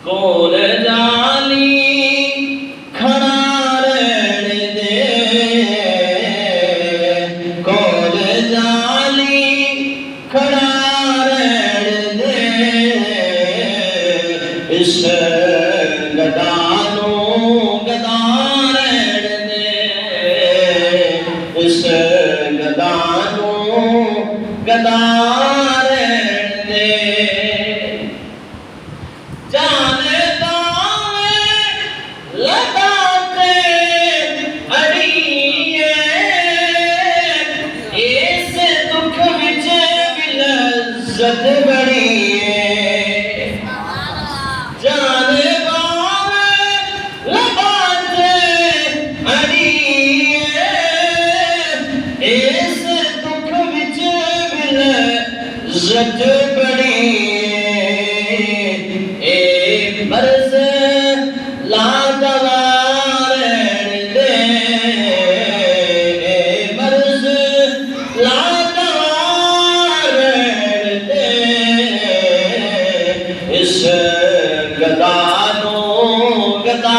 کول جالی کھڑا رہن دے کول جالی کھڑا رہن دے اس گدانو گدا رہن دے اس گدانو گدا رہن دے جانتا میں لگاتے اڑیے اس دکھ وچ بھی لذت بڑی جانتا میں لگاتے اڑیے اس دکھ وچ بھی لذت بڑی مرض لا دوا رہن دے مرض لا دوا رہن دے اس گدانو گدا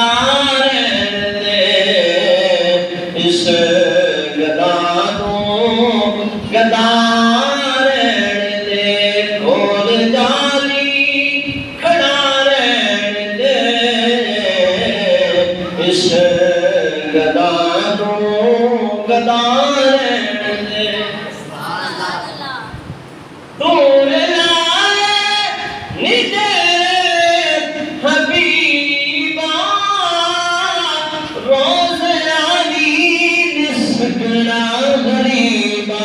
رہن دے اس گدانو گدا رہن دے کول جالی کھڑا اس گدانو گدا رہن دے دور لائے نی تیرے حبیبا روز علی نسکڑا غریبا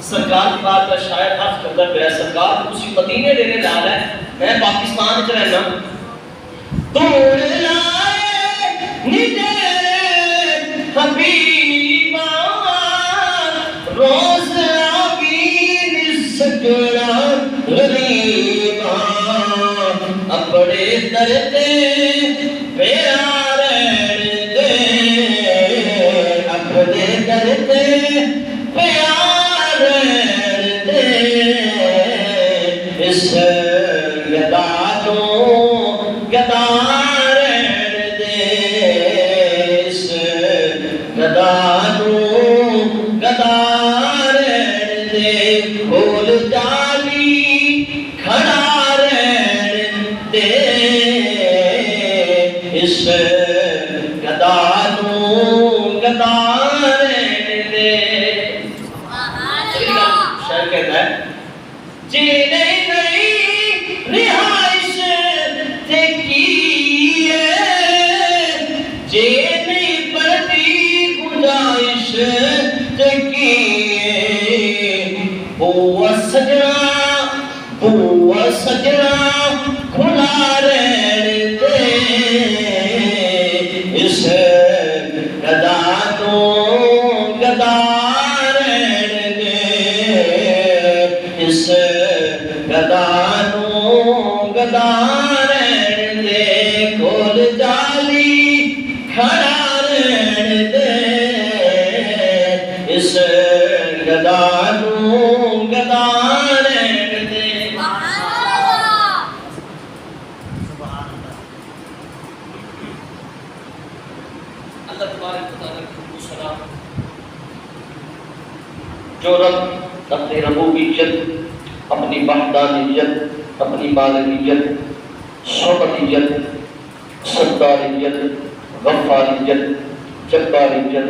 سرکار کی بات کا شاید حرف کردہ پہ ہے سرکار اسی مدینے دینے ڈال ہے میں پاکستان چ رہنا دور لائے نی تیرے حبیبا روز آبین سکڑا غریبا اپنے درتے پیار دے اپنے درتے پیار دے اس گدانو گدا رہن دے اس گدانو گدا رہن دے کول جالی کھڑا رہن دے اس گدانو گدا رہن دے شاعر کہتا ہے جینے گئی رہائش جینے پڑتی گنجائش بوا سجنا کھلا رہن دے اس گدانو گدا رہن دے اس گدانو گدا رہن دے کول جالی کھڑا رہن دے اس گدانو گدا رہن دے اللہ تبارک و تعالیٰ کی سلام جو رب اپنی ربوبیت اپنی وحدانیت اپنی مالکیت صمدیت ستاریت غفاریت جباریت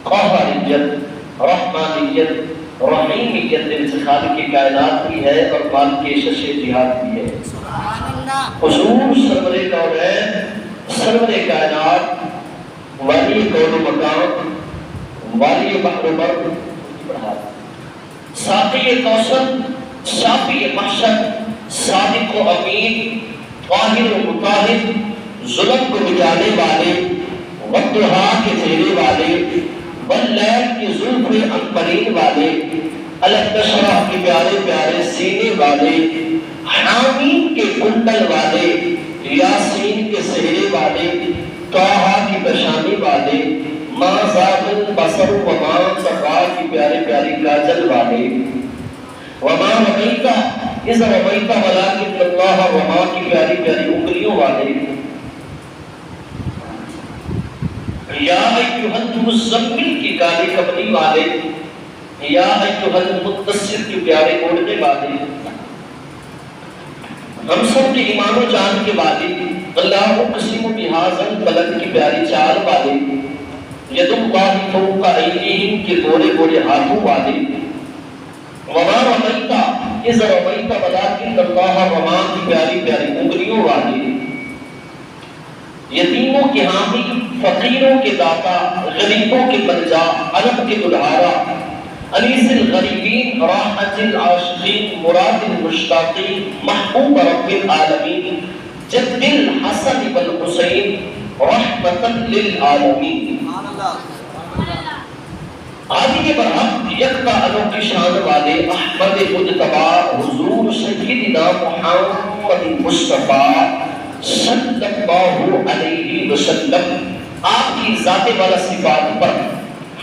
قہاریت رحمانیت رحیمیت انتخاب کی کائنات بھی ہے اور مال کے شش جہاد بھی ہے حضور سرور کونین سرور کائنات والی کون مقام والی بحر بر ساقی کوثر شافی محشر صادق و امین طاہر و مطہر ظلم کو مٹانے والے والضحا کے چہرے والے واللیل کی زلف عنبرین والے الگ شرح کے پیارے پیارے سینے والے حامین کے کنڈل والے یاسین کے سہرے والے طٰہٰ کی بشانی والے ماں زاغ البصر وما طغیٰ کی پیارے پیاری کاجل والے وما رمیت اذا رمیت ولکن اللہ رما کی پیاری پیاری انگلیوں والے، یا ایھا المزمل کی کالی کملی والے، یا ایھا المدثر کی پیارے اوڑھنے والے، ہم سب کے ایمان و جان کے والے، اللہ اقسم بہذا البلد کی پیاری چال والے، ید اللہ فوق ایدیہم کے گوڑے گوڑے ہاتھوں والے، وما رمیت اذ رمیت ولکن اللہ رما کی پیاری پیاری انگلیوں والے، یتیموں کے حامی، فقیروں کے داتا، غریبوں کے ملجا، علم کے دلہارا، انیس الغریبین، راحت العاشقین، مراد المشتاقین، محبوب رب العالمین، جد الحسن والحسین، رحمتا للعالمین۔ عادی برحق یکتا انوکی شان والے، احمد مجتبی حضور سیدنا محمد مصطفیٰ صلی اللہ علیہ وسلم، آپ کی ذات والا صفات پر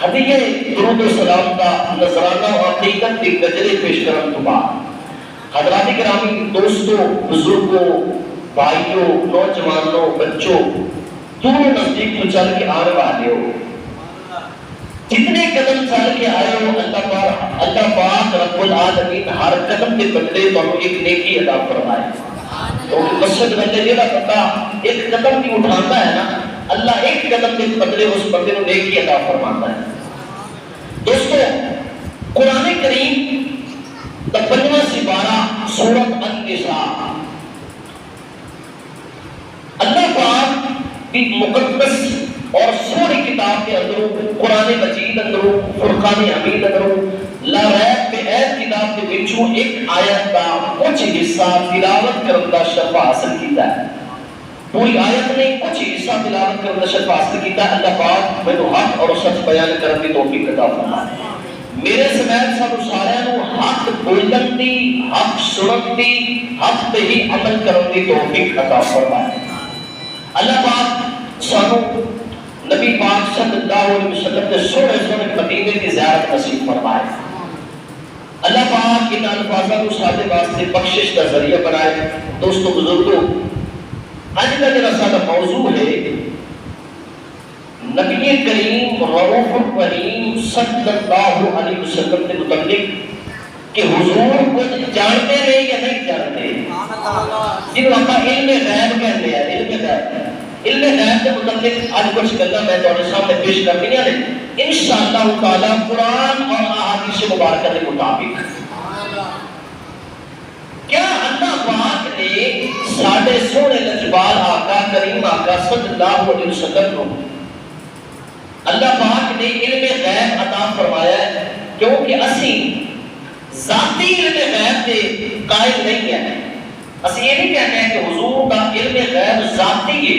ہدیہ درود و سلام کا نذرانہ و عقیدت کے گجرے پیش کرن تو بعد، حضرات گرامی، دوستوں، بزرگوں، بھائیوں، نوجوانوں، بچوں، دور نزدیک تو چل کے آنے والے ہو، جتنے قدم چل کے آئے ہو، اللہ پاک رب العالمین ہر قدم کے بدلے تو ایک نیکی عطا فرمائے۔ تو مسجد بندے جیڑا بندہ ایک قدم بھی اٹھاتا ہے نا، اللہ ایک قدم کے بدلے اس بندے کو نیکی عطا فرماتا ہے۔ دوستو، قرآن کریم 55واں سپارہ سورۃ النساء، اللہ پاک کی مقدس اور سوری کتاب کے اندروں، قرآن مجید اندروں، فرقان حمید اندروں، لا ریب کے عید کتاب کے بچوں ایک آیت کا کچھ حصہ تلاوت کرنے کا شرف حاصل کیتا ہے۔ پوری آیت نے کچھ حصہ تلاوت کرنے کا شرف حاصل کیتا ہے۔ اللہ پاک مینوں حق اور سچ بیان کرنے کی توفیق عطا فرمائے۔ میرے سمیت سب سارے نو حق بولن دی، حق سنن دی، حق تے ہی عمل کرنے کی توفیق عطا فرمائے۔ اللہ پاک سانو نبی پاک صلی اللہ علیہ وسلم کے سونے سونے مدینے کی زیارت نصیب فرمائے۔ اللہ پاک ان الفاظوں کو سارے واسطے بخشش کا ذریعہ بنائے۔ دوستو، بزرگوں، آج کا جو سارا موضوع ہے نبی کریم رؤوف الرحیم صلی اللہ علیہ وسلم کے متعلق کہ حضور کو جانتے ہیں یا نہیں جانتے، جن کو ہم علم غیب کہتے ہیں، علم غیب علم غیب کے متعلق آج کچھ گلاں میں تمہارے سامنے پیش کرنی ہیں انشاءاللہ تعالی قرآن اور احادیث مبارکہ کے مطابق۔ کیا اللہ پاک نے ساڈے سونے لجپال آقا کریم آقا صلی اللہ علیہ وسلم کو اللہ پاک نے علم غیب عطا فرمایا ہے؟ کیونکہ اسی ذاتی علم غیب کے قائل نہیں ہیں۔ اسی یہ نہیں کہتے ہیں کہ حضور کا علم غیب ذاتی ہے۔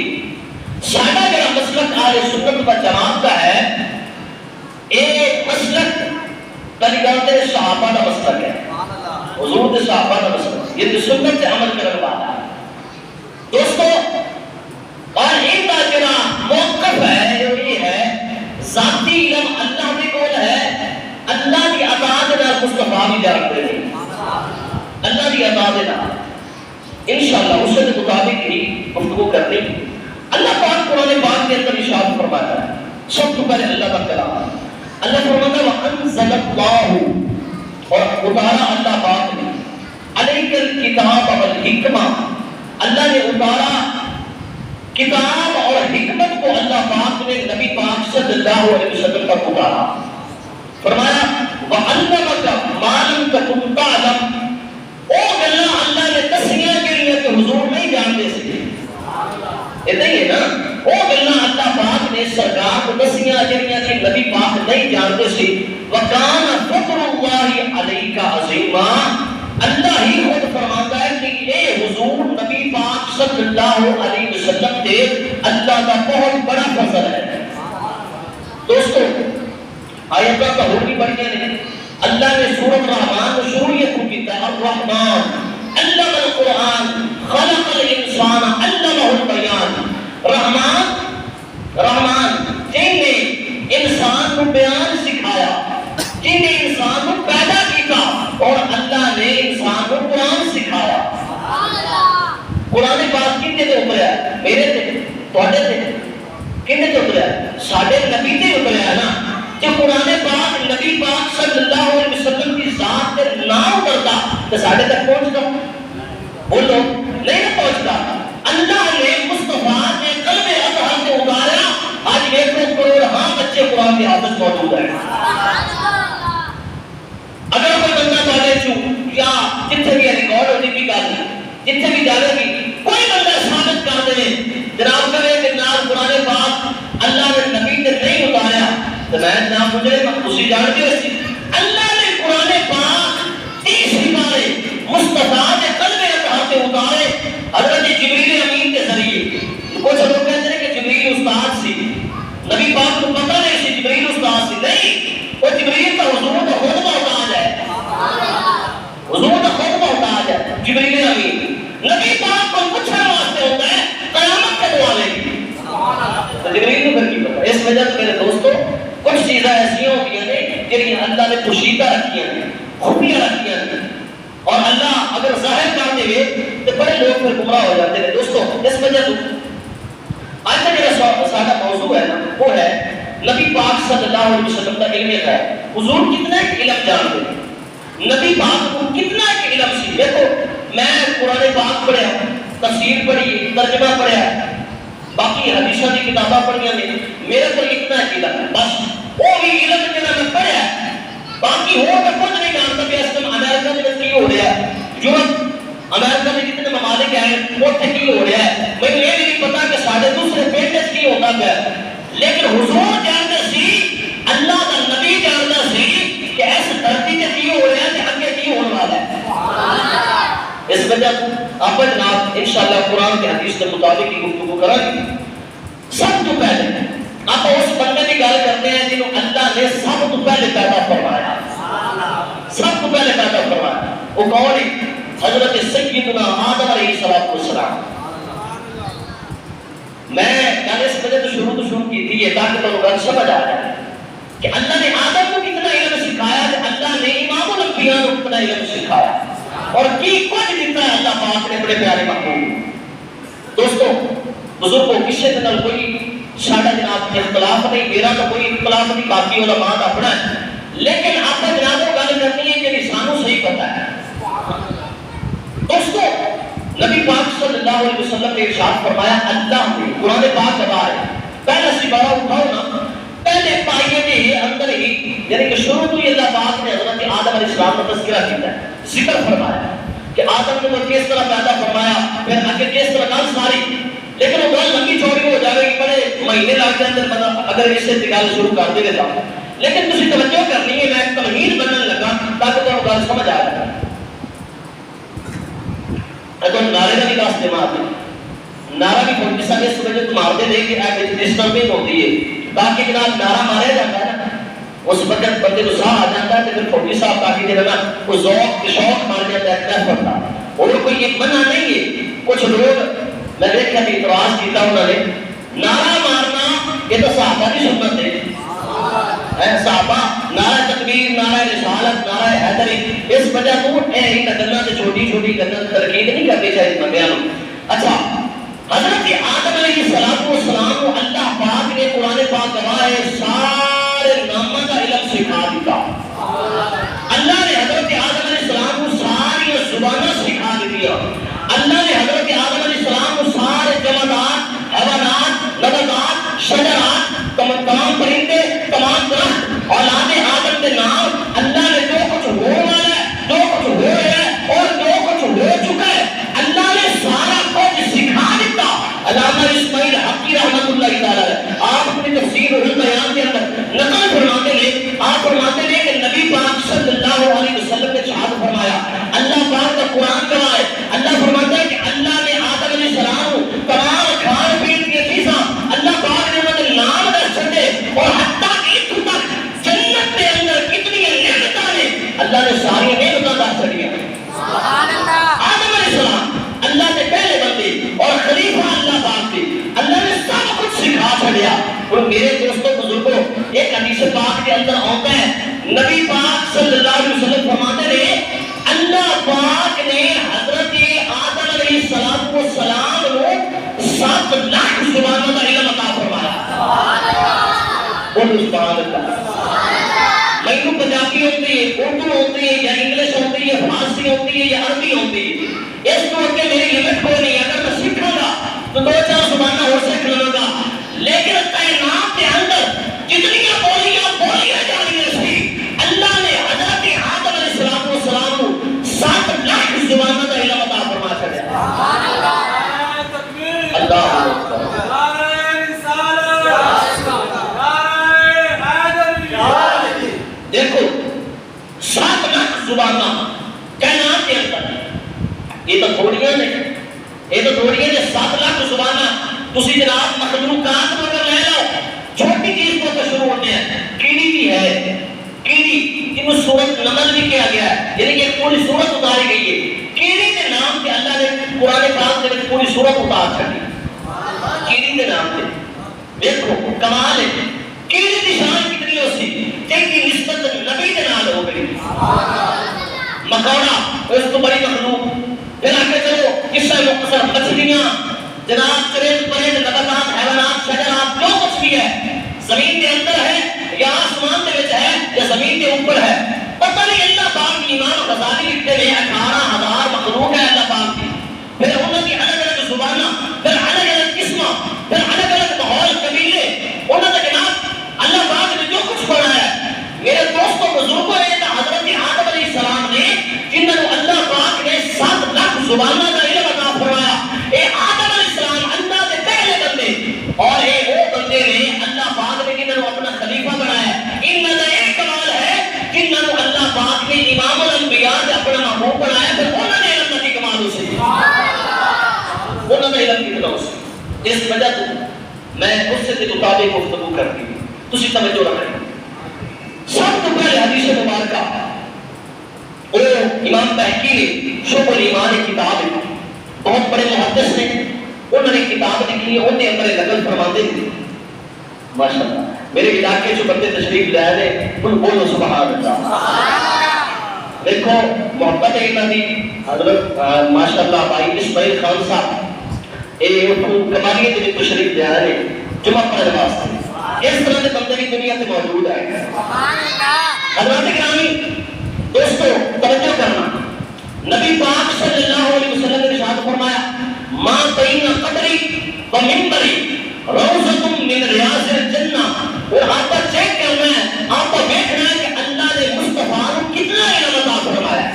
سادہ جڑا مسلک اہل سنت و جماعت کا ہے، ایک مسلک طریقات صحابہ کا مسلک ہے، حضور کے صحابہ کا مسلک، یہ سنت سے عمل کرنے والا ہے۔ دوستو، اور ان کا جڑا موقف ہے یہ ہے ذاتی علم اللہ کے کول ہے، اللہ کی عطا دے نال مصطفیٰ بھی جانتے ہیں، اللہ کی عطا دے نال انشاءاللہ اس کے مطابق ہی گفتگو کرنی۔ اللہ پاک قرآن پاک کے اندر ارشاد فرماتا ہے، سب سے پہلے اللہ کا کلام، اللہ فرماتا ہے وَأَنزَلَ اللَّهُ، اور اتارا اللہ پاک نے عَلَيْكَ الْكِتَابَ وَالْحِکْمَةَ، اللہ نے اتارا کتاب اور حکمت کو اللہ پاک نے نبی پاک صلی اللہ علیہ وسلم پر اتارا۔ فرمایا وَعَلَّمَكَ مَا لَمْ تَكُنْ تَعْلَمْ، او گلاں اللہ نے دسیاں جڑیاں کہ حضور نہیں جانتے سی، اتنا ہی ہے نا، وہ گلاں اللہ پاک نے سرکار کو دسیاں جڑیاں کہ نبی پاک نہیں جانتے سی۔ وَكَانَ فَضْلُ اللَّهِ عَلَيْكَ عَظِيمًا، اللہ ہی خود فرماتا ہے کہ اے حضور نبی پاک صلی اللہ علیہ وسلم تے اللہ کا بہت بڑا فضل ہے۔ دوستو، آیتوں کا اور بھی بڑھیا نہیں، اللہ نے سورۃ رحمان کو شروعیت کو کیتا ہے، الرحمن علم القرآن خلق الانسان علمہ البیان، رحمان جن نے انسان کو بیان سکھایا، جن نے انسان کو پیدا کیا اور اللہ نے انسان کو قرآن قرآن پاک کتے تے اتریا ہے؟ میرے تے، تواڈے تے، کتے تے اتریا ہے؟ ساڈے نبی تے اتریا ہے نا۔ جو قرآن پاک نبی پاک صلی اللہ علیہ وسلم کی ذات تے نہ اترتا تو ساڈے تک پہنچتا؟ بولو نہیں نہ پہنچتا۔ اللہ نے مصطفیٰ نے قلب اطہر سے اتارا، آج 1 کروڑ ہاں بچے قرآن کے حافظ موجود ہیں۔ اگر کوئی بندہ چاہے چوں یا جتنے بھی ریکارڈ ہوتی بھی گل جتنے بھی جانے گی کوئی بندہ ثابت کر دے جناب کرے کہ جناب قرآن پاک اللہ نے نبی نے نہیں اتارا تو میں جناب مجھے اسی جانتے ہو اسی اللہ نے قرآن پاک 30 بارے مصطفیٰ نے قلب اطہر سے اتارے حضرت جبریل امین کے ذریعے۔ کچھ لوگ کہتے ہیں کہ جبریل استاد سی، نبی پاک کو پتہ نہیں سی جبریل استاد سی، نہیں، وہ جبریل کا حضور کا خود محتاج ہے، حضور کا خود محتاج ہے جبریل امین۔ نبی پاک کو پوچھنے واسطے ہوتا ہے قیامت کے دعوے کی، تو جبریل کو پھر کی پتہ۔ اس وجہ سے میرے دوستو کچھ چیزیں ایسی ہوتی ہیں جنہیں اللہ نے پوشیدہ رکھی ہیں، خفیہ رکھی ہیں، اور اللہ اگر ظاہر کر دے تو بڑے لوگ پھر گمراہ ہو جاتے ہیں۔ دوستو اس وجہ سے آج کا جو سارا موضوع ہے نا وہ ہے نبی پاک صلی اللہ علیہ وسلم کا علم ہے۔ حضور کتنا ایک علم جانتے ہیں، نبی پاک کو کتنا ایک علم سی۔ دیکھو میں قرآن پاک پڑھیا، تفسیر پڑھی، ترجمہ پڑھیا، باقی حدیثوں کی کتابیں پڑھیاں نے، میرے کو اتنا علم ہے بس، وہ بھی علم جنہاں میں پڑھیا ہے، باقی ہو میں کچھ نہیں جانتا کہ اس میں امریکہ میں کی ہو رہا ہے، یورپ امریکہ میں جتنے ممالک ہیں وہ کی ہو رہا ہے، میں یہ بھی نہیں پتا کہ سارے دوسرے پیٹس کی ہوتا ہے، لیکن حضور جانتے سی، اللہ کا نبی جانتا سی کہ ایسے دھرتی کے کی ہو رہا ہے کہ اگے کی ہونے والا ہے۔ اس وجہ آپ جناب انشاءاللہ قرآن کے حدیث کے مطابق کی گفتگو کریں گے۔ سب تو پہلے آپ اس بندے کی گل کرتے ہیں جنہوں اللہ نے سب تو پہلے پیدا فرمایا، سب تو پہلے پیدا فرمایا، وہ کون ہے؟ حضرت سیدنا آدم علیہ السلام۔ میں کل اس وجہ تو شروع کی تھی یہ تاکہ تو لوگ سمجھ آ جائے کہ اللہ نے آدم کو کتنا علم سکھایا کہ اللہ نے امام الانبیاء کو کتنا علم سکھایا اور کی کچھ دیتا ہے اللہ پاک نے بڑے پیارے محبوب۔ دوستو بزرگوں کسی کے نال کوئی ساڑھا جناب اختلاف نہیں، میرا تو کوئی اختلاف نہیں، باقی علماء دا اپنا ہے، لیکن آپ کا جناب کو گل کرنی ہے کہ سانو صحیح پتہ ہے۔ دوستو نبی پاک صلی اللہ علیہ وسلم نے ارشاد فرمایا اللہ نے قرآن پاک گواہ ہے، پہلا سپارہ اٹھاؤ نا، پہلے پائیے کے اندر ہی یعنی کہ شروع تو ہی اللہ پاک نے حضرت آدم علیہ السلام کا تذکرہ کیا ہے، ذکر فرمایا کہ آدم نے کس طرح پیدا فرمایا، پھر آگے کس طرح گل ساری، لیکن وہ گل لمبی چوڑی ہو جائے گی، بڑے مہینے لگ جاتے ہیں اگر اس سے گل شروع کر دے گا، لیکن تسی توجہ کرنی ہے، میں تمہید بننے لگا تاکہ تمہیں گل سمجھ آ جائے۔ تو نعرے کا بھی واسطے مارتے نعرہ بھی فوجی صاحب اس وجہ تو مارتے نہیں کہ ایک ڈسٹربنگ ہوتی ہے تاکہ جناب نعرہ ماریا جاتا ہے نا اس وقت بندے کو ساہ آ جاتا ہے تو پھر فوجی صاحب تاکہ جنہاں وہ ذوق شوق مار جاتا ہے کیا پڑتا اور کوئی ایک منع نہیں ہے۔ کچھ لوگ میں دیکھا کہ اعتراض کیتا انہوں نے نعرہ مارنا یہ تو صحابہ کی سنت ہے، صحابہ نعرہ تکبیر، نعرہ رسالت، نعرہ حیدری، اس وجہ تو ایک گلوں سے چھوٹی چھوٹی گلوں سے ترکیب نہیں کرنی چاہیے بندیاں نوں۔ اچھا حضرت آدم علیہ السلام کو اللہ پاک نے قرآن پاک گواہ ہے سارے ناموں کا علم سکھا دیتا، اللہ نے حضرت آدم علیہ السلام کو ساری زبانیں سکھا دیا، اللہ نے حضرت آدم علیہ السلام کو سارے جمادات، حیوانات، نباتات، شجرات، تمام پرندے، تمام درخت، اولاد آدم کے نام اللہ نے جو کچھ ہو والا ہے، جو کچھ ہو رہا ہے اور جو کچھ ہو چکا ہے اللہ نے سارا کچھ سکھا دیتا۔ علامہ اسماعیل حقی رحمۃ اللہ تعالی آپ اپنی تفسیر اور بیان کے اندر نقل فرماتے ہیں، آپ فرماتے ہیں کہ نبی پاک صلی اللہ علیہ وسلم نے ارشاد فرمایا اللہ پاک کا قرآن گواہ ہے، اللہ فرماتا ہے کہ اللہ نے آدم علیہ السلام کو تمام کھان پین کی چیزاں اللہ پاک نے انہیں نام دس چھڑے اور حتیٰ کہ اتوں تک جنت کے اندر کتنی نعمتیں نے اللہ نے ساری نعمتیں دس چھڑیاں۔ آدم علیہ السلام اللہ سے پہلے بندے اور خلیفہ اللہ پاک تھے، اللہ نے سب کچھ سکھا چھڑیا۔ اور میرے دوستوں بزرگوں ایک حدیث پاک کے اندر آتا ہے نبی پاک صلی اللہ علیہ وسلم فرماتے ہیں اللہ پاک نے حضرت آدم علیہ السلام کو سلام فرما دیتا ہے. مینوں پنجابی ہوتی ہے, اردو ہوتی ہے, یا انگلش ہوتی ہے, فارسی ہوتی ہے, یا عربی ہوتی ہے, اس کو اگے میری لمٹ کوئی نہیں. اگر میں سیکھوں گا تو 2-4 زبانیں اور سیکھ لوں گا, لیکن کائنات کے اندر جتنی بولیاں جا رہی سی, اللہ نے حضرت آدم علیہ السلام کو 7 لاکھ زبانوں کا علم عطا فرما چھڑیا. اللہ اکبر. دیکھو 7 لاکھ زباناں کائنات کے اندر, یہ تو تھوڑیاں نے, 7 لاکھ زباناں. تسی جناب مخلوقات کو اگر لے لو, چھوٹی چیز کو تو شروع ہوتے ہیں. کیڑی بھی ہے, کیڑی جنہوں سورت نمل بھی کیا گیا ہے, یعنی کہ پوری سورت اتاری گئی ہے. کیڑی کے نام سے اللہ نے قرآن پاک کے پوری سورت اتار چھڑی. کیڑی کے نام سے دیکھو کمال ہے. کیڑی کی شان کتنی ہو سی جن کی نسبت نبی کے نام ہو گئی. مکوڑا اس کو بڑی مخلوق. پھر آگے چلو قصہ مختصر, مچھلیاں جناب, چرند پرند, نباتات, حیوانات, شجرات, جو کچھ بھی ہے زمین کے اندر ہے یا آسمان کے وچ ہے یا زمین کے اوپر ہے, پتہ نہیں. اللہ پاک کی امام غزالی لکھتے ہیں 18,000 مخلوق ہے اللہ پاک کی. پھر انہوں کی الگ الگ زباناں, پھر الگ الگ قسماں, پھر الگ الگ ماحول, قبیلے. انہوں نے جناب اللہ پاک نے جو کچھ بنایا ہے, میرے دوستوں بزرگوں نے حضرت آدم علیہ السلام نے جنہوں اللہ پاک نے 7 لاکھ زبانوں کا علم عطا فرمایا. اے آدم علیہ السلام اللہ کے پہلے بندے, اور اے وہ بندے نے اللہ پاک نے جنہوں اپنا خلیفہ بنایا. ان میں ایک کمال ہے جنہوں اللہ پاک نے امام الانبیاء سے اپنا محبوب بنایا. پھر انہوں نے علم کی کمال اسے, انہوں نے علم کی کمال اسے. اس وجہ سے میں اس سے مطابق گفتگو کرتی ہوں, تسی توجہ رکھیں. سب سے پہلے حدیث مبارکہ وہ امام بہقی نے شعب الایمان ایک کتاب ہے, بہت بڑے محدث نے, انہوں نے کتاب لکھی ہے, انہیں اپنے نقل فرماتے ہیں. ماشاءاللہ میرے علاقے جو بندے تشریف لائے ہیں ان بولو سبحان اللہ. دیکھو محبت ہے انہوں نے حضرت ماشاءاللہ بھائی اسماعیل خان صاحب کمالیے کے تشریف لے آئے جمعہ پڑھنے واسطے. اس طرح کے بندے بھی دنیا سے موجود ہے. حضرات گرامی دوستو توجہ کرنا, نبی پاک صلی اللہ علیہ وسلم نے ارشاد فرمایا ما بین قبری و منبری روضۃ من ریاض الجنہ. اور آپ کا چیک کرنا ہے, آپ کو دیکھنا ہے کہ اللہ نے مصطفیٰ کو کتنا علم عطا فرمایا ہے,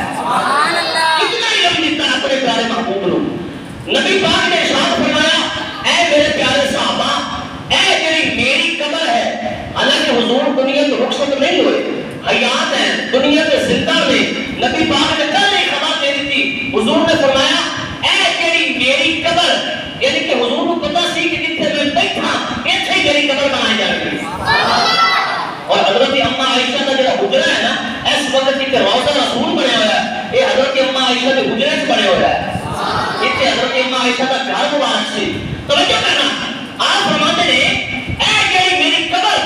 کتنا علم دیتا ہے اپنے پیارے محبوب کو. نبی پاک نے ارشاد فرمایا اے میرے پیارے صحابہ, اے میری قبر ہے, حالانکہ حضور دنیا سے رخصت نہیں ہوئے, حیات ہیں, دنیا کے زندہ میں. نبی پاک نے کل ایک خبر دے دی تھی, حضور نے فرمایا اے جڑی میری قبر, یعنی کہ حضور کو پتہ سی کہ جتنے میں بیٹھا ایتھے میری قبر بنائی جائے گی. اور حضرت اماں عائشہ کا جڑا حجرہ ہے نا, اس وقت کہ روضہ رسول بنیا ہوا ہے, یہ حضرت اماں عائشہ کے حجرے سے بنے ہوا ہے. اتنے حضرت اماں عائشہ کا گھر مبارک سے. توجہ کرنا, آپ فرماتے ہیں اے جڑی میری قبر,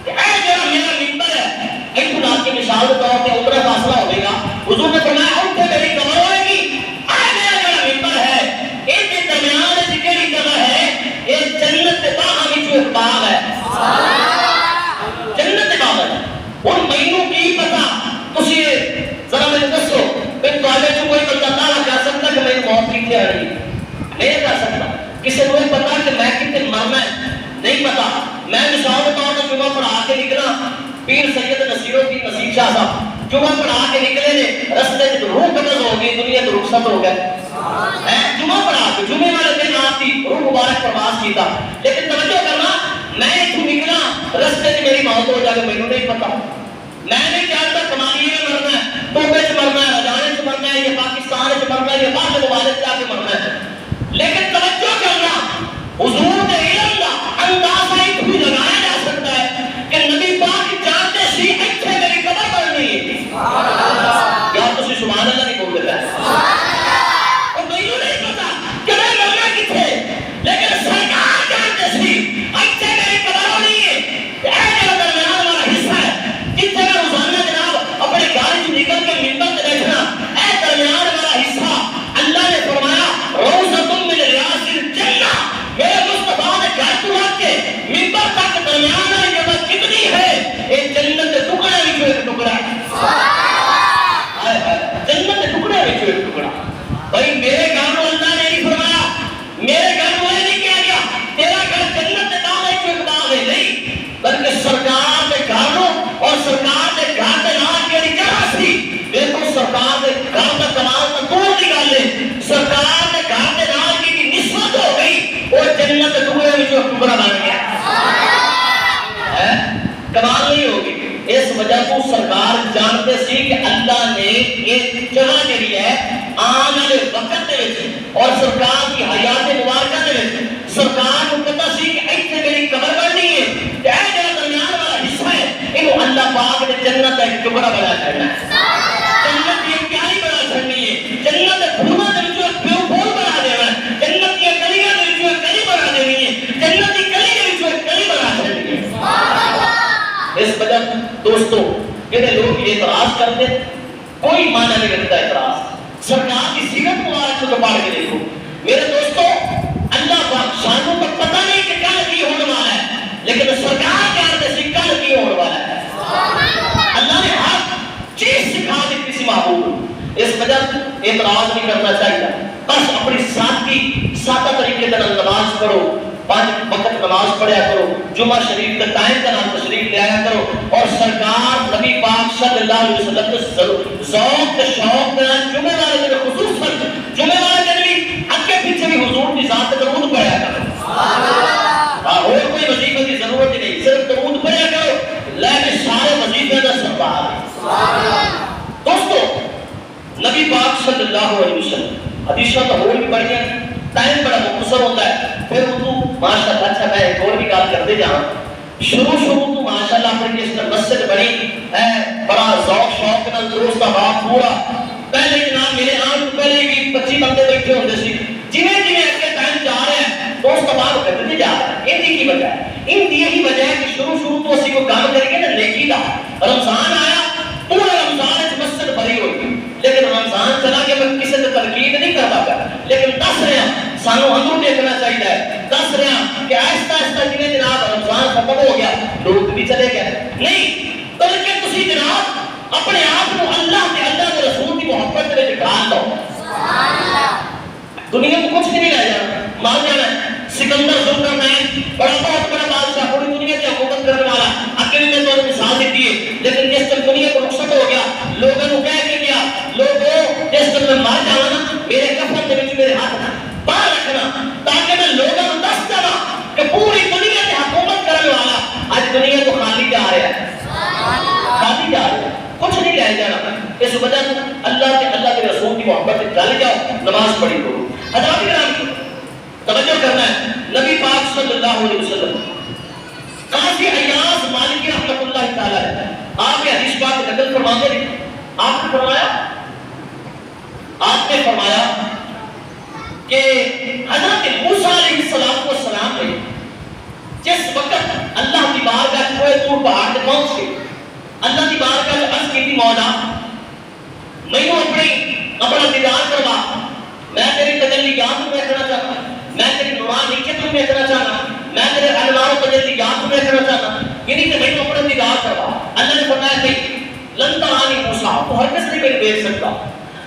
اے جڑا میرا منبر ہے, ایک آپ کی مثال کے طور پہ عمرہ فاصلہ ہوگا. حضور نے فرمایا اتنے میری قبر ہوئے گی, اے میرا جڑا منبر ہے, ان کے درمیان سے کیڑی قبر ہے, یہ جنت کے باغ میں جو ایک باغ ہے, جنت کے باغ ہے. ان مہینوں کی پتہ تسی ذرا میں دسو, میں تو جو کوئی بندہ دعویٰ کر سکتا کہ میری موت کتنے آ رہی ہے, نہیں کر سکتا. کسی کو نہیں پتا کہ میں کتنے مرنا ہے, نہیں پتا. میں مثال کے طور پر جمعہ پڑھا کے نکلا, پیر سید نصیر شاہ صاحب جمعہ پڑھا کے نکلے نے, رستے سے روح قبض ہو گئی, دنیا تو رخصت ہو گئے. جمعہ پڑھا کے جمعے والے دن آپ کی روح مبارک پرواز کی تھا. لیکن توجہ کرنا, میں اتوں نکلا, رستے سے میری موت ہو جائے, مجھے نہیں پتا. میں نہیں جانتا کمالیے میں مرنا ہے, ٹوبے سے مرنا ہے, ہزانے سے مرنا ہے, یا پاکستان سے مرنا ہے, یا باہر ممالک سے جا کے مرنا ہے. لیکن توجہ کرنا, حضور کے علم کا اندازہ ایک بھی لگایا جا سکتا ہے کہ نبی پاک جانتے سی ایتھے میری قبر بننی ہے. کیا تسی سبحان اللہ نہیں بول دیتا ہے, اور مجھے نہیں پتا کہ میں مرنا کتنے, لیکن سرکار جانتے سی ایتھے میری قبر ہونی ہے. اے میرا درمیان والا حصہ ہے جتنے میں روزانہ جناب اپنے گاڑی سے نکل کے منبر پہ بیٹھنا, اے درمیان والا حصہ فرماتے سی کہ اللہ نے ایک جگہ جڑی ہے آنے والے وقت دے وچ اور سرکار کی حیات مبارکہ دے وچ سرکار کو پتہ سی کہ ایتھے میری قبر بننی ہے تے اے جڑا درمیان والا حصہ ہے اینو اللہ پاک نے جنت دا ایک ٹکڑا بنا چھڑنا ہے، جنت کی ایک پیاری بنا چھڑنی ہے، جنت دے پھولاں دے وچوں ایک پھول بنا دینا ہے، جنت کی گلیاں دے وچوں ایک گلی بنا دینی ہے، جنت کی گلی دے وچوں ایک گلی بنا چھڑنی ہے۔ سبحان اللہ۔ اس وجہ دوستو یہ لوگ یہ اعتراض کرتے کوئی معنی نہیں رکھتا اعتراض، سرکار کی سیرت مبارک کو پڑھ کے دیکھو میرے دوستو، اللہ پاک شانوں کا پتہ نہیں کہ کل کی ہونے والا ہے، لیکن سرکار جانتے سی کل کی ہونے والا ہے۔ اللہ نے ہر چیز سکھا دی کسی محبوب، اس وجہ اعتراض نہیں کرنا چاہیے، بس اپنی سادہ طریقے سے نماز پڑھو، 5 وقت نماز پڑھیا کرو، جمعہ شریف کا ٹائم کا نام تشریف لے آیا کرو، اور سرکار نبی پاک صلی اللہ علیہ وسلم کے ذوق کے شوق کے نام جمعہ والے دن خصوصاً جمعہ والے دن بھی اگے پیچھے بھی حضور کی ذات درود پڑھیا کرو، اور کوئی وظیفے کی ضرورت ہی نہیں، صرف درود پڑھیا کرو، لیکن سارے وظیفے کا سربراہ ہے۔ دوستو نبی پاک صلی اللہ علیہ وسلم حدیثوں تو اور بھی بڑی ہیں، ٹائم بڑا مختصر ہوتا ہے، پھر اردو ماشاءاللہ اچھا میں ایک اور بھی بات کرتے جاؤں، شروع تو ماشاءاللہ اپنے اس مسجد بنی ہے، بڑا ذوق شوق نال دوست باپ پورا، پہلے جناب میرے آن تو پہلے بھی 25 بندے بیٹھے ہوندے سی، جویں اگے ٹائم جا رہا ہے دوست باپ کرتے جا رہا ہے، ان کی وجہ ہے، ان دی یہی وجہ ہے کہ شروع تو اسی کو کام کریے نا نیکی دا، رمضان آیا پورا رمضان اس مسجد بھری ہوئی، لیکن رمضان چلا کے میں کسی سے تنقید نہیں کرتا گا، لیکن دس رہا سانو اندر دیکھنا چاہیے، دس رہا کہ آہستہ آہستہ جنہیں جناب رمضان ختم ہو گیا لوگ بھی چلے گئے، نہیں بلکہ تسی جناب اپنے آپ کو اللہ کے رسول کی محبت میں ڈال دو، دنیا کو کچھ نہیں رہ جانا، مان جانا سکندر ذوالقرنین بڑا بہت بڑا بادشاہ پوری دنیا کی حکومت کرنے والا، اکیلے میں تو مثال دیتی ہے، لیکن جس دن دنیا کو رخصت ہو گیا لوگوں کو کہہ کے گیا لوگوں جس دن میں مار جانا نا میرے کفن کے وچ میرے ہاتھ باہر رکھنا تاکہ میں لوگوں کو دس دوں کہ پوری دنیا کی حکومت کرنے والا آج دنیا کو خالی جا رہا ہے، خالی جا رہا ہے، کچھ نہیں رہ جانا، اس وجہ سے اللہ کے رسول کی محبت سے ڈال جاؤ، نماز پڑھی کرو۔ حضرات کرام توجہ کرنا ہے، نبی پاک صلی اللہ علیہ وسلم قاضی ایاز مالکی رحمۃ اللہ تعالی ہے، آپ کے حدیث پاک نقل فرماتے ہیں، آپ نے فرمایا کہ حضرت موسیٰ علیہ السلام نے جس وقت اللہ کی بارگاہ کوہ طور پہاڑ سے پہنچ کے اللہ کی بارگاہ سے عرض کی تھی مولا میں اپنا دیدار کروا، میں تیری تجلیات میں دیکھنا چاہتا ہوں، میں تیری نورانیت میں دیکھنا چاہتا ہوں، میں تیرے انوار و تجلیات میں دیکھنا چاہتا ہوں، یعنی کہ میں اپنا دیدار کروا۔ اللہ نے فرمایا نہیں لن ترانی موسیٰ، تو ہر کس نہیں میں دیکھ سکتا۔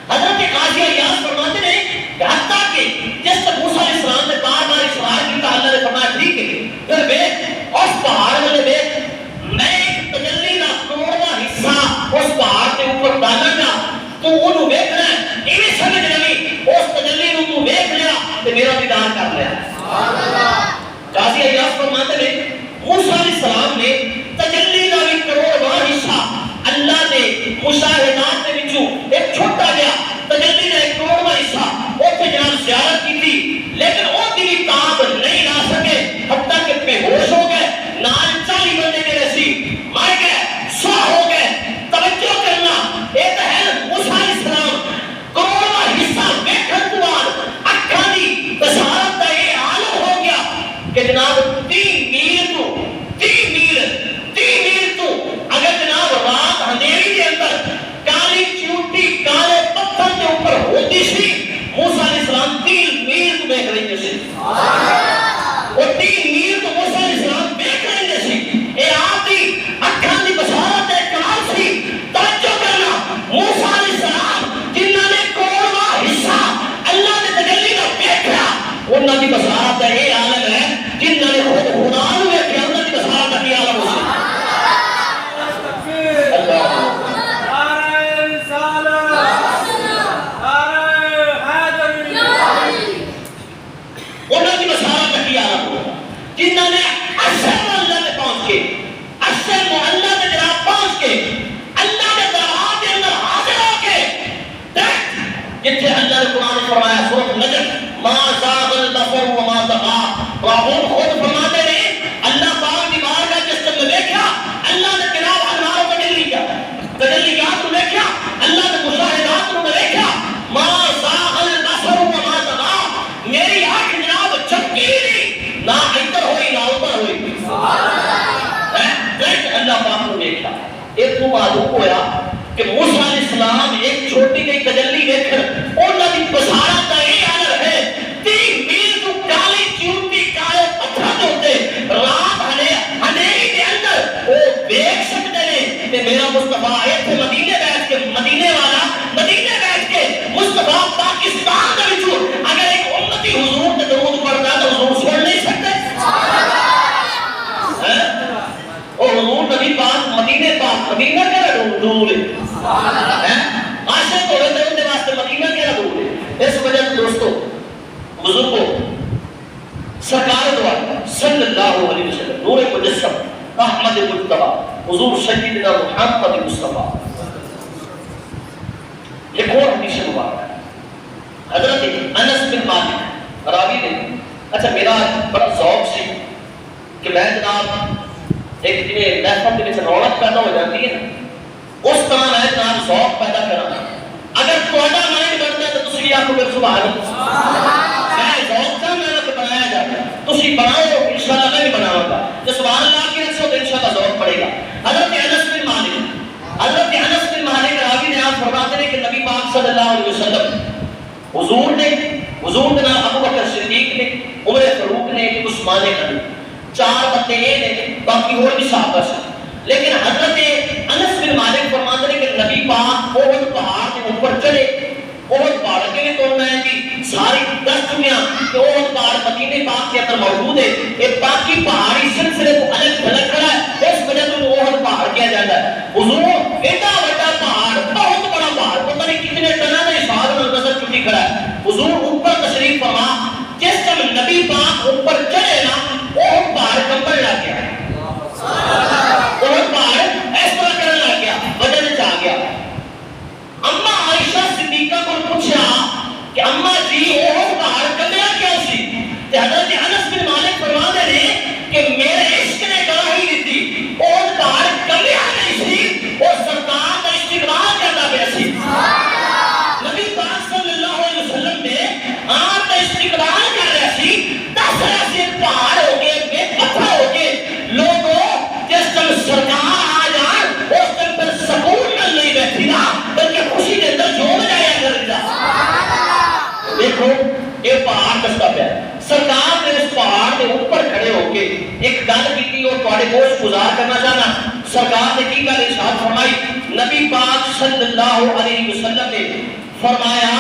حضرت قاضی ایاز فرماتے ہیں کہ حتیٰ کہ جس سے موسیٰ علیہ السلام نے بار بار اصرار کیا اللہ نے فرمایا ٹھیک ہے، پھر دیکھ اس پہاڑ والے دیکھ میں ایک تجلی کا کروڑواں حصہ اس پہاڑ کے اوپر ڈالاں گا، تو انہوں دیکھنا ہے انہیں سمجھ نہیں اس تجلی نے تو دیکھ لیا تو میرا دیدار کر لیا۔ قاضی ایاز فرماتے ہیں موسیٰ علیہ السلام نے تجلی کا بھی کروڑواں حصہ اللہ نے مشاہدات کے وچوں ایک چھوٹا گیا تجلی کا ایک کروڑواں حصہ اوتھے جناب زیارت کی تھی، لیکن وہ بھی کام نہیں لا سکے، حتیٰ کہ بے ہوش ہو گئے، نال 40 بندے میرے سی مر گئے، سوا ہو گئے۔ توجہ کرنا ایک ہے موسیٰ علیہ السلام کروڑواں حصہ دیکھن تو بعد اکھاں دی بصارت دا یہ عالم ہو گیا کہ جناب 3 میل تو اگر جناب رات اندھیری کے اندر کالی چیوٹی کالے پتھر معلوم ہوا کہ موسیٰ علیہ السلام ایک چھوٹی گئی تجلی دیکھ انہوں نے بسارت یہ عالر ہے 3 میل تو کالی چیوٹی کالے پتھر ہوتے رات ہنیری کے اندر وہ دیکھ سکتے ہیں کہ میرا مصطفیٰ ایک تھے مدینے بیٹھ کے مدینے والا مدینے بیٹھ کے مصطفیٰ پاکستان کا بچو اگر ایک امتی حضور کے درود پڑھتا تو حضور سن نہیں سکتے اور حضور نبی پاک مدینے مدینہ کیا دور ہے عاشق ہوئے تھے ان کے واسطے مدینہ کیا دور ہے اس وجہ سے دوستو بزرگوں سرکار دعا صلی اللہ علیہ وسلم نور مجسم احمد مجتبہ حضور سیدنا محمد مصطفیٰ ایک اور حدیث مبارک ہے حضرت انس بن مالک راوی نے اچھا میرا بڑا ذوق سی کہ میں جناب ایک دن محفل کے وچ رونق پیدا ہو جاتی ہے اس طرح میں جناب ذوق پیدا کرا اگر تھوڑا مائنڈ بنتا ہے تو تسی بھی آکھو پھر سبحان اللہ میں ذوق کا میں نے بنایا جاتا تسی بناؤ انشاءاللہ میں بھی بناؤں گا جو سبحان اللہ کی رکھو تو انشاءاللہ ذوق پڑے گا حضرت انس بن مالک راوی نے آپ فرماتے ہیں کہ نبی پاک صلی اللہ علیہ وسلم حضور کے نام ابو بکر صدیق نے عمر فاروق نے عثمان غنی 4 بندے یہ نے باقی اور بھی صحابہ سے لیکن حضرت انس بن مالک فرماتے ہیں کہ نبی پاک احد پہاڑ کے اوپر چڑھے احد پہاڑ کے لیے تو میں بھی ساری دس دنیا کہ احد پہاڑ مدینے پاک کے اندر موجود ہے یہ باقی پہاڑی سلسلے کو الگ تھلگ کھڑا ہے اس وجہ سے احد پہاڑ کیا جاتا ہے حضور اتنا بڑا پہاڑ بہت بڑا پہاڑ پتہ نہیں کتنے ٹنہ کا حساب میں نظر چکی کھڑا ہے حضور اوپر تشریف فرما جس جب نبی پاک اوپر چڑھے نا احد پہاڑ کمبل لگ گیا احد پہاڑ اس طرح کرنے لگ گیا وجہ سے آ گیا اما عائشہ صدیقہ کو پوچھا کہ اما جی احد پہاڑ کمبیا کیا سی تے حضرت انس بن مالک فرماتے ہیں کہ میرے عشق نے گواہی دی تھی احد پہاڑ کمبیا نہیں سی اور سرکار کا استقبال کرتا پیا سی نبی پاک صلی اللہ علیہ وسلم نے آپ کا استقبال کر رہا سی 10 ایسے پہاڑ ہو گئے بے پتھر ہو گئے لوگوں جس طرح سرکار آ جائے اس طرح پر سکون مل نہیں بیٹھی نا بلکہ خوشی کے اندر جھوم جایا کر رہا دیکھو یہ پہاڑ دستا پیا سرکار نے اس پہاڑ کے اوپر کھڑے ہو کے ایک گل کی تھی اور تھوڑے گوشت گزار کرنا چاہنا سرکار نے کی گل ارشاد فرمائی نبی پاک صلی اللہ علیہ وسلم نے فرمایا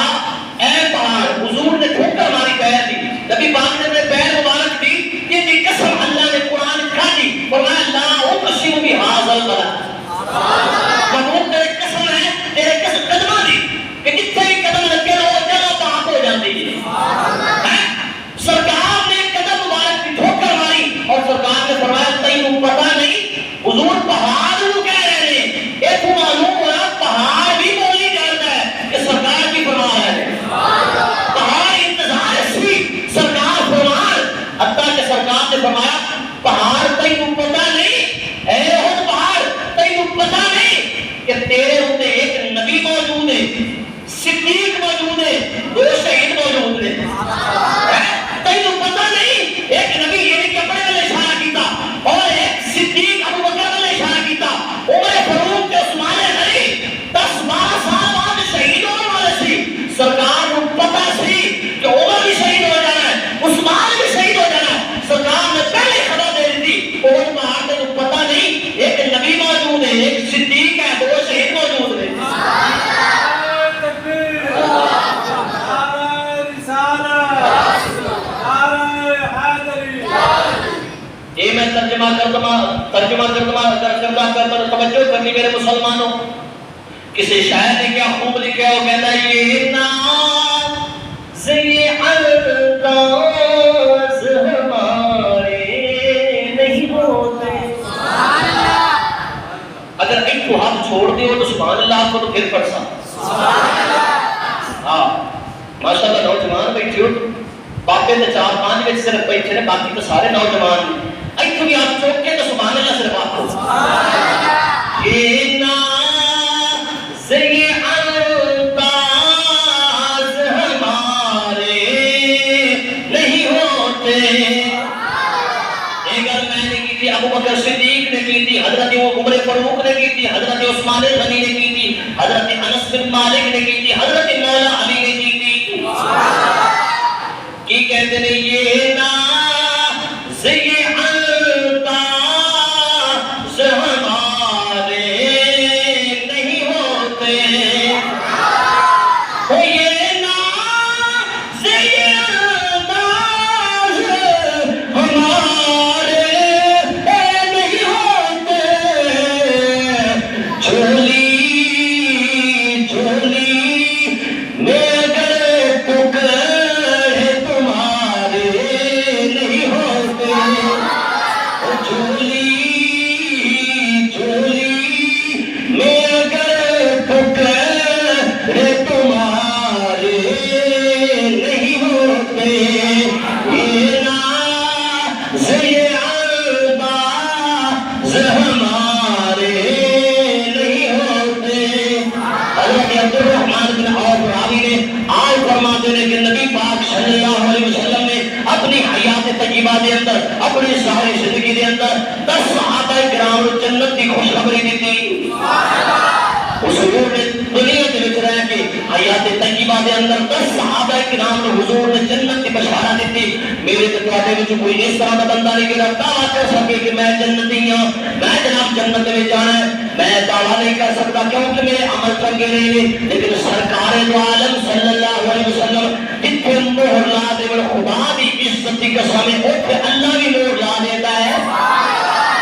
اے پہاڑ حضور نے ٹھوکر ماری پیر دی نبی پاک نے اپنے پیر مبارک دی کہ دی قسم اللہ نے قرآن کھا دی فرمایا لا اقسم بہذا البلد محمود تیرے قسم ہے تیرے قدمہ دی کہ جتنے ہی قدم لگے وہ جگہ پاک ہو جاتی ہے سرکار نے قدم مبارک کی ٹھوکر ماری اور سرکار نے فرمایا تینوں پتہ نہیں حضور پہاڑ کو کہہ رہے ہیں ایک معلوم ہوا پہاڑ بھی بولی جاتا ہے کہ سرکار کی فرما رہے ہیں پہاڑ انتظار سی سرکار فرمان حتیٰ کہ سرکار نے فرمایا پہاڑ تینوں پتہ نہیں اے احد پہاڑ تینوں پتہ نہیں کہ تیرے ہوتے ایک نبی موجود ہے صدیق موجود ہے 2 شہید موجود ہیں تینوں پتہ نہیں ایک نبی یہ نہیں کپڑے میں اشارہ کیتا اور ایک صدیق ابو بکر میں اشارہ کیتا عمر فاروق کے عثمان غنی 10-12 سال بعد شہید ہونے والے سی سرکار کو پتہ سی کہ عمر بھی شہید ہو جانا ہے عثمان بھی شہید ہو جانا ہے سرکار نے پہلے خبر دے دی تھی اور پہاڑ سے تو پتہ نہیں ایک نبی موجود ہے ایک صدیق ہے 2 شہید موجود ہیں یہ میں ترجمہ کرتا توجہ کرنی میرے مسلمانوں کسی شاعر نے کیا خوب لکھا وہ کہتا ہے یہ ناز یہ انداز ہمارے نہیں ہوتے اگر ایک کو ہاتھ چھوڑ دیو تو سبحان اللہ کو تو پھر پڑھ سا ہاں ماشاءاللہ نوجوان بیٹھے ہو باپے تو 4-5 بچ صرف بیٹھے نے باقی تو سارے نوجوان ایتھوں بھی آپ چوک کے تو سبحان اللہ صرف آپ کو یہ ناز یہ انداز ہمارے نہیں ہوتے ایک گل میں نے کی تھی ابو ابوبکر صدیق نے کی تھی، حضرت عمر فاروق نے کی تھی، حضرت عثمان غنی نے کی تھی، حضرت انس بن مالک نے کی تھی، حضرت مولا علی نے کی تھی۔ کی کہتے ہیں یہ ناز یہ الطاف ہمارے نہیں ہوتے، یہ ناز یہ الطاف ہمارے نہیں ہوتے، جھولی جھولی میں اگر ٹکڑے تمہارے نہیں ہوتے، جھولی جھولی میں اگر ٹکڑے تمہارے نہیں ہوتے، یہ ناز یہ الطاف ہمارے نہیں ہوتے۔ حضرت عبد الرحمن بن عوف راوی نے آج فرماتے ہیں کہ نبی پاک صلی اللہ علیہ وسلم نے اپنی حیات طیبہ دے اندر، اپنی ساری زندگی دے اندر 10 صحابہ کرام کو جنت کی خوشخبری دی تھی۔ اس حضور نے دنیا کے وچ رہ کے حیات طیبہ دے اندر 10 صحابہ کرام کو حضور نے جنت کی بشارت دی تھی۔ میرے تے تواڈے وچ کوئی اس طرح دا بندہ نہیں کہ دعویٰ کر سکے کہ میں جنتی ہوں، میں جناب جنت میں جانا ہے، میں دعویٰ نہیں کر سکتا کیونکہ میرے عمل چنگے نہیں، لیکن سرکار دو عالم صلی اللہ علیہ وسلم جتنے مہر لا دے خدا دی عزت کی قسم ہے، اوتھے اللہ بھی مہر لا دیتا ہے۔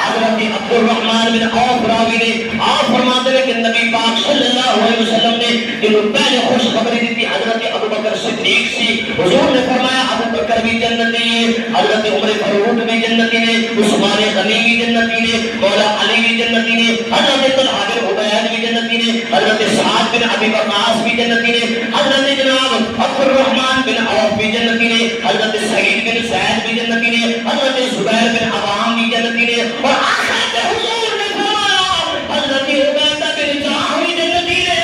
حضرت عبد الرحمن بن عوف راوی نے آپ فرماتے ہیں کہ نبی پاک صلی اللہ علیہ وسلم نے جنہوں پہلے خوشخبری دی تھی حضرت ابوبکر صدیق سی، حضور نے فرمایا ابوبکر بھی جنتی ہے، حضرت عمر فاروق بھی جنتی نے، عثمان غنی بھی جنتی نے، مولا علی بھی جنتی نے، حضرت طلحہ بن عبید بھی جنتی نے، حضرت سعد بن ابی وقاص بھی جنتی نے، حضرت جناب عبد الرحمن بن عوف بھی جنتی نے، حضرت سعید بن زید بھی جنتی نے، حضرت زبیر بن عوام بھی جنتی نے، اور آخرت حضور نے فرمایا حضرت عبیدہ بن جراح بھی جنتی نے۔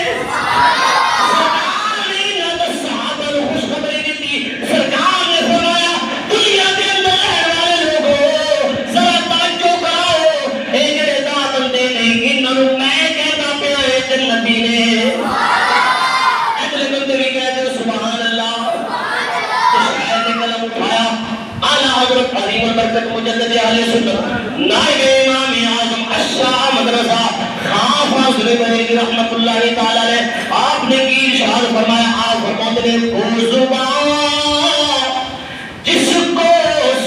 سرکار نے نہ صحابہ کو خوشخبری دی تھی، سرکار نے فرمایا دنیا کے اندر رہنے والے لوگوں ذرا توجہ کرو، اے جڑے دا بندے نہیں انہوں میں کہتا پیا اے جنتی نے۔ اگلے بندے بھی کہتے ہیں سبحان اللہ۔ شاید نے قلم اٹھایا، اعلیٰ حضرت عظیم البرکت مجدد اہل سنت نائب امام اعظم الشاہ مدرسہ خان فاضل بریلوی رحمت اللہ تعالی علیہ، آپ نے کی ارشاد فرمایا، آپ فرماتے ہیں وہ زبان جس کو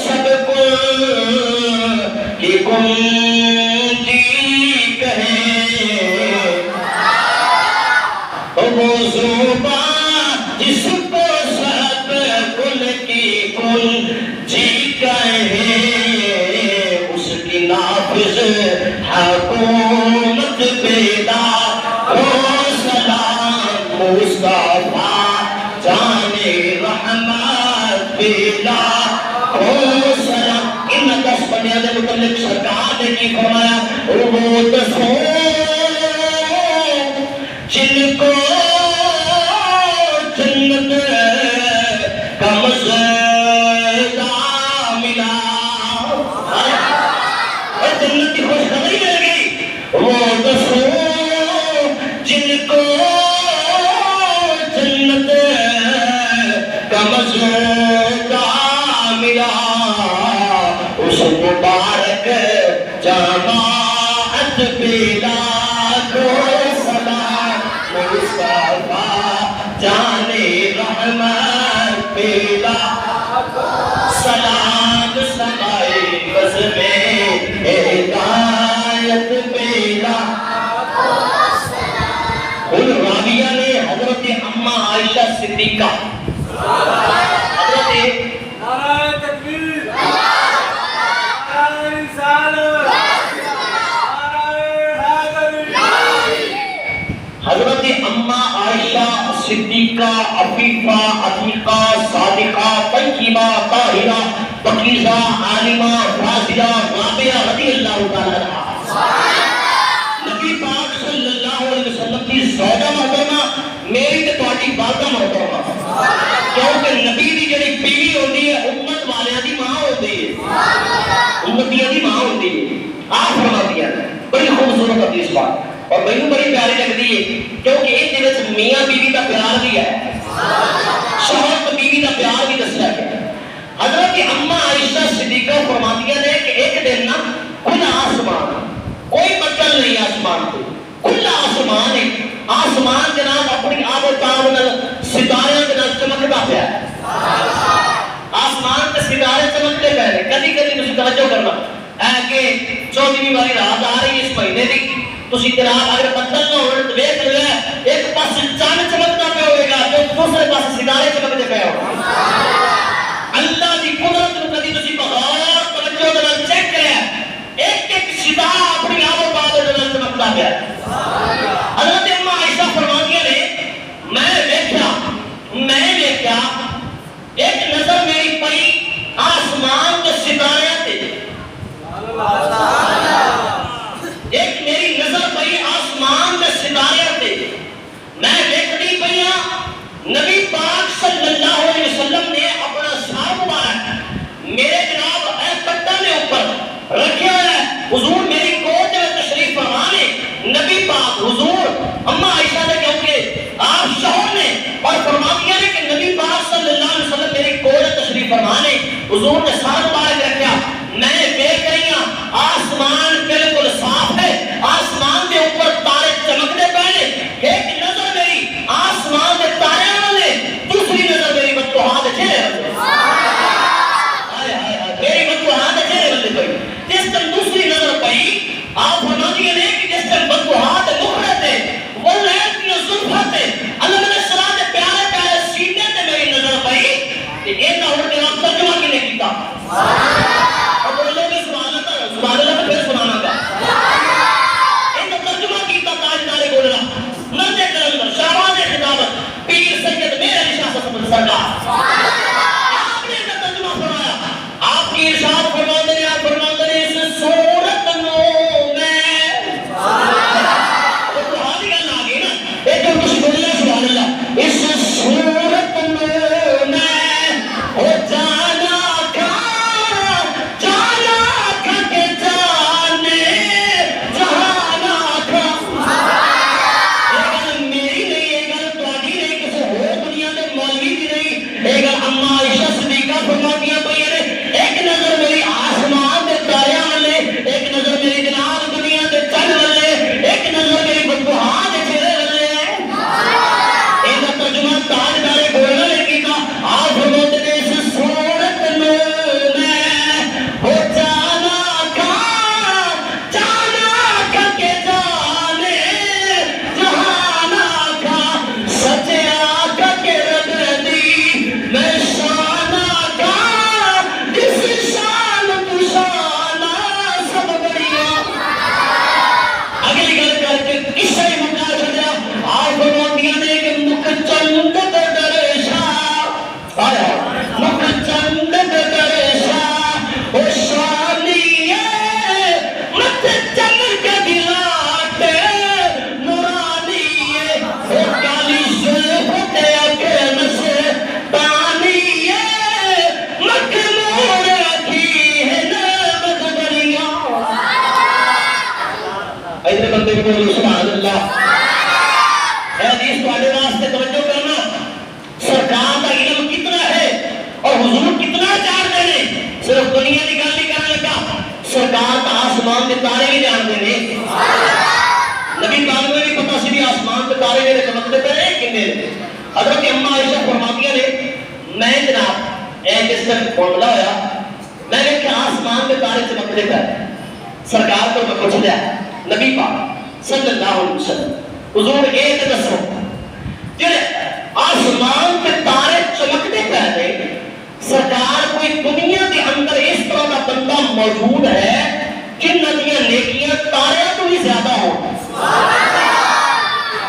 سب کل کی کنجی کہیں، وہ زبان جس کو سب کل کی کنجی کہیں، اس کی نافذ حکومت پیدا ہو، سلام مصطفیٰ جانے رحمت پیدا ہو، سلام۔ ان 10 بندیاں دے متعلق سرکار نے کی فرمایا، وہ 10 جن کو جنت کا مزہ ملا، اور جنت کی خوشخبری مل گئی، وہ 10 جن کو جنت کا مزہ ملا، اس مبارک جماعت پہ لاکھوں سلام مصطفیٰ جانے رحمت پہ لاکھوں سلام، سمائے بز میں ہدایت پہ لاکھوں سلام۔ ان راویہ نے حضرت اماں عائشہ صدیقہ، حضرت نعرہ تکبیر، نعرہ رسالت، حضرت اماں عائشہ صدیقہ عفیفہ عتیقہ صادقہ طیبہ طاہرہ پاکیزہ عالمہ فاضلہ رابعہ رضی اللہ تعالی عنہا، نبی پاک صلی اللہ علیہ وسلم کی زوجہ محترمہ، میری تے تہاڈی والدہ محترمہ، کیونکہ نبی دی جڑی بیوی ہوندی ہے امت والیاں دی ماں ہوندی ہے، امتیاں دی ماں ہوندی ہوئی آپ فرما دیا بڑی خوبصورت حدیث بات اور مینوں بڑی پیاری لگتی ہے کیونکہ اس میاں بیوی کا پیار بھی ہے شوہر بیوی کا پیار بھی دسیا گیا حضرت اماں عائشہ صدیقہ فرماتی ہیں کہ ایک دن نا کھلا آسمان کوئی بدل نہیں آسمان پہ کھلا آسمان ہے آسمان جناب اپنی آب و تاب ستارے چمکتا پیا آسمان کے ستارے چمکتے پہ کدی کدی تسی توجہ کرنا ہے کہ 14ویں والی رات آ رہی اس مہینے دی تسی جناب اگر بدل نہ ہونے تو دیکھ لو ایک پاس چاند چمکتا پہ ہوئے گا تو دوسرے پاس ستارے چمکتے پہ ہوگا اللہ دی قدرت کو کدی تسی بغور توجہ دے چیک کریا ایک ایک ستارہ اپنی آب و تاب دے چمکتا پیا حضرت اماں عائشہ فرماتی ہیں میں دیکھا ایک نظر میری پئی آسمان کے ستارے تے ایک میری نظر پئی آسمان کے ستارے تے میں دیکھتی پئی نبی پاک صلی اللہ علیہ وسلم نے اپنا سر مبارک میرے جناب اے پٹا کے اوپر رکھا ہے حضور میری گود میں تشریف فرما نے نبی پاک حضور اماں عائشہ نے کیونکہ آپ شوہر نے اور فرما دیا نے کہ نبی پاک صلی اللہ علیہ وسلم میری گود میں تشریف فرما نے حضور نے سر مبارک رکھا میں دیکھ رہی ہوں آسمان بالکل صاف ہے آسمان کے اوپر تارے چمکتے پہلے ایک نظر میری آسمان کے تارے والے دوسری نظر میری متوہاں کے چہرے والے میری متوہاں کے چہرے والے پئی جس دن دوسری نظر پئی آپ فرما دیا نے کہ جس دن متوہاں کے مکھڑے تھے وہ لیل کی زلفہ تھے اللہ علیہ السلام کے پیارے پیارے سینے تے میری نظر پئی کہ یہ نہ ہو جناب ترجمہ کی نے کیتا اور بولے کہ سبحان اللہ پھر سنانا کا ان ترجمہ کیتا تاجدار گولڑا مرد کلندر شہباز خطابت پیر سید میر علی شاہ صاحب سرکار آپ نے ان ترجمہ فرمایا آپ کی ارشاد فرماتے ہیں اس صورت نو میں تو ہاتھ گل آ گئی نا ایک جو کچھ بولنا سبحان اللہ اس صورت نو میں ہو جانا سبحان اللہ حدیث تواڈے واسطے توجہ کرنا سرکار کا علم کتنا ہے اور حضور کتنا جانتے ہیں صرف دنیا کی گل نہیں کرنے لگا سرکار کا آسمان کے تارے بھی جانتے ہیں نبی پاک میں بھی پتہ سی بھی آسمان کے تارے میرے چمکتے پہ کتنے حضرت اماں عائشہ فرماتی ہیں میں جناب جس دن معاملہ ہوا میں نے کہ آسمان کے تارے چمکتے پہ سرکار کو میں پوچھ لیا نبی پاک صلی اللہ علیہ وسلم حضور ایک دسو جڑے آسمان کے تارے چمکتے پہلے سرکار کوئی دنیا کے اندر اس طرح کا بندہ موجود ہے جن ندیاں نیکیاں تارے تو بھی زیادہ ہو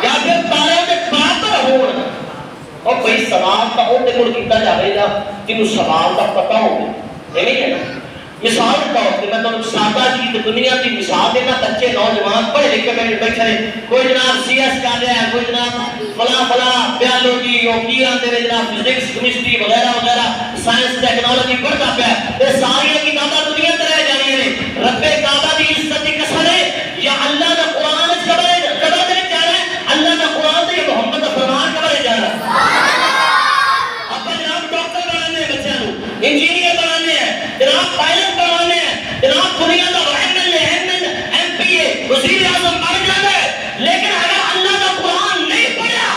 یا پھر تارے کے برابر ہو اور کوئی سوال کا اور دیکھو کیتا جائے گا کہ اس سوال کا پتہ ہو یہ نہیں ہے نا مثال کے طور پہ میں تو سادہ چیز دنیا کی مثال دینا بچے نوجوان پڑھے لکھے بیٹھے ہیں کوئی جناب سی ایس کر رہا ہے کوئی جناب فلاں بیالوجی اور کی آتے ہیں جناب فزکس کیمسٹری وغیرہ وغیرہ سائنس ٹیکنالوجی پڑھتا پیا یہ ساری کتابیں دنیا تے رہ جانی ہیں رب انجینئر بنانے ہیں, جناب پائلٹ بنانے ہیں, جناب دنیا کا MP وزیر اعظم بن جاتا ہے, لیکن اگر اللہ کا قرآن نہیں پڑھا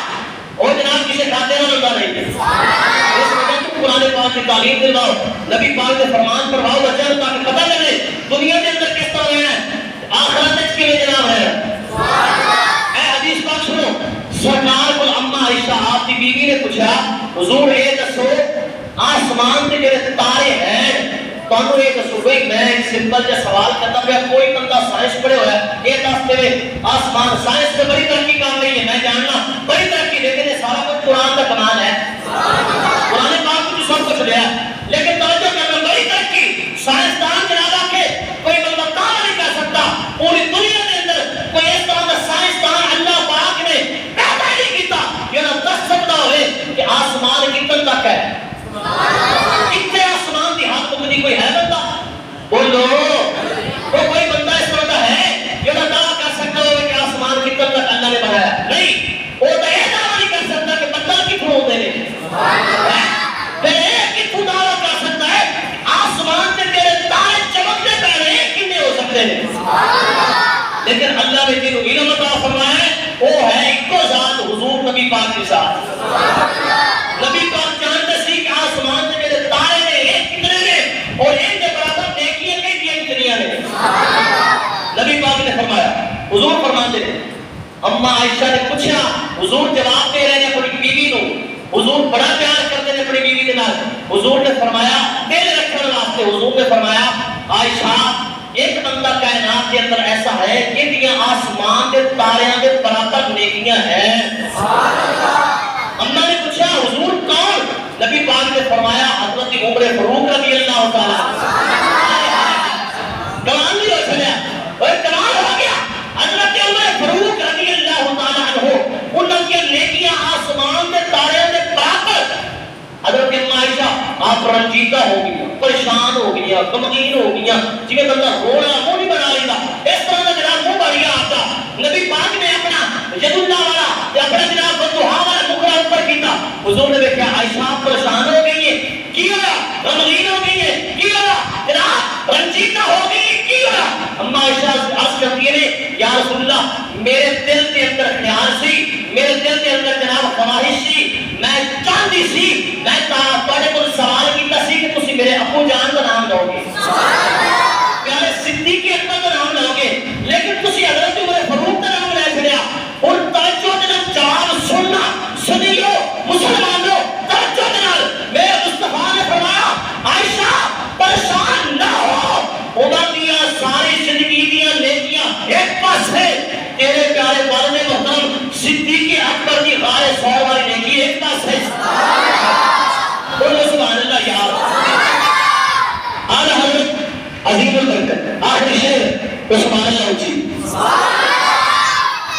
اور جناب کسی کھاتے نہ بندہ نہیں ہے. اس وجہ سے قرآن پاک کی تعلیم دلواؤ, نبی پاک کے فرمان پڑھواؤ بچوں تاکہ پتہ لگے دنیا کے اندر کس طرح رہنا ہے, آخرت تک کے لیے جناب ہے. اے حدیث پاک سنو, سرکار کو اما عائشہ آپ کی بیوی نے پوچھا حضور یہ دسو آسمان کے جڑے تارے ہیں تانوں یہ دسو بھئی میں ایک سمپل جا سوال کرتا پیا, کوئی بندہ سائنس پڑھے ہوا ہے یہ دس دے آسمان سائنس میں بڑی ترقی کام نہیں ہے, میں جاننا بڑی ترقی, لیکن یہ سارا کچھ قرآن کا کمال ہے. قرآن پاک کو سب کچھ لیا لیکن توجہ کرنا بڑی ترقی سائنسدان جناب آکے کوئی بندہ تارا نہیں کر سکتا. پوری دنیا کے اندر کوئی اس طرح کا سائنسدان اللہ پاک نے پیدا نہیں کیتا یہ نہ دس سکتا ہوئے کہ آسمان کتن تک ہے, کتنے آسمان کی حد تک کوئی ہے بندہ بولو, وہ کوئی بندہ اس طرح کا ہے جو نہ دعویٰ کر سکتا ہوئے کہ آسمان کتن تک اللہ نے بنایا نہیں, وہ تو یہ دعویٰ نہیں کر سکتا کہ بندہ کتنے ہوتے ہیں, پھر ایک کتنے دعویٰ کر سکتا ہے آسمان سے تیرے تارے چمکتے پہلے کتنے ہو سکتے ہیں. لیکن اللہ نے جنہوں علم عطا فرمایا ہے وہ ہے ایک ذات حضور نبی پاک کے ساتھ. نبی پاک جانتے سی کہ آسمان سے میرے تارے نے ایک کتنے نے اور ان کے برابر نیکیاں کتنی نے. نبی پاک نے فرمایا, حضور فرماتے ہیں, اما عائشہ نے پوچھا, حضور جواب دے رہے ہیں اپنی بیوی کو, حضور بڑا پیار کرتے ہیں اپنی بیوی کے نال. حضور نے فرمایا دل رکھنے واسطے حضور نے فرمایا عائشہ ایک بندہ کائنات کے اندر ایسا ہے کہ دیا آسمان کے تاریاں کے برابر نیکیاں ہیں. اماں نے پوچھا حضور کون؟ نبی پاک نے فرمایا حضرت عمر فاروق رضی اللہ تعالیٰ. کمال نہیں ہو چلیا, کمال ہو گیا. حضرت عمر فاروق رضی اللہ تعالیٰ عنہ انہوں کی نیکیاں آسمان کے تاریاں کے برابر. حضرت عائشہ آپ رنجیدہ ہو گئی, پریشان ہو گئی, غمگین ہو گئی, جنہیں بندہ رونا منہ نہیں بنا لیتا اس طرح کا جناب منہ بڑھ گیا آپ کا. نبی پاک نے اپنا ید اللہ والا یا اپنا جناب بدوہا والا مکرہ اوپر کیتا. حضور نے دیکھا عائشہ آپ پریشان ہو گئی ہے, کی ہوا غمگین ہو گئی ہے, کی ہوا جناب رنجیدہ ہو گئی ہے, کی ہوا. اما عائشہ عرض کرتی ہے یا رسول اللہ میرے دل کے اندر خیال سی, میرے دل کے اندر جناب خواہش سی, میں چاہتی سی میں تھوڑے کو سوال کیتا سی کہ تسی میرے ابو جان کا نام لو گے, پیارے صدیق اکبر کا نام لو گے, لیکن تسی حضرت عمر فاروق کا نام لے چھڑیا. اور توجہ جناب جواب سننا سنیو مسلمانوں توجہ جناب میرے مصطفیٰ نے فرمایا عائشہ پریشان نہ ہو, عمر دیا ساری زندگی دیا نیکیاں ایک پاس ہے, تیرے پیارے والد محترم صدیق اکبر کی غار سور والی نیکی ایک پاس ہے. بولو سبحان اللہ یار. اعلیٰ حضرت عظیم البرکت آخری شعر سبحان اللہ اونچی.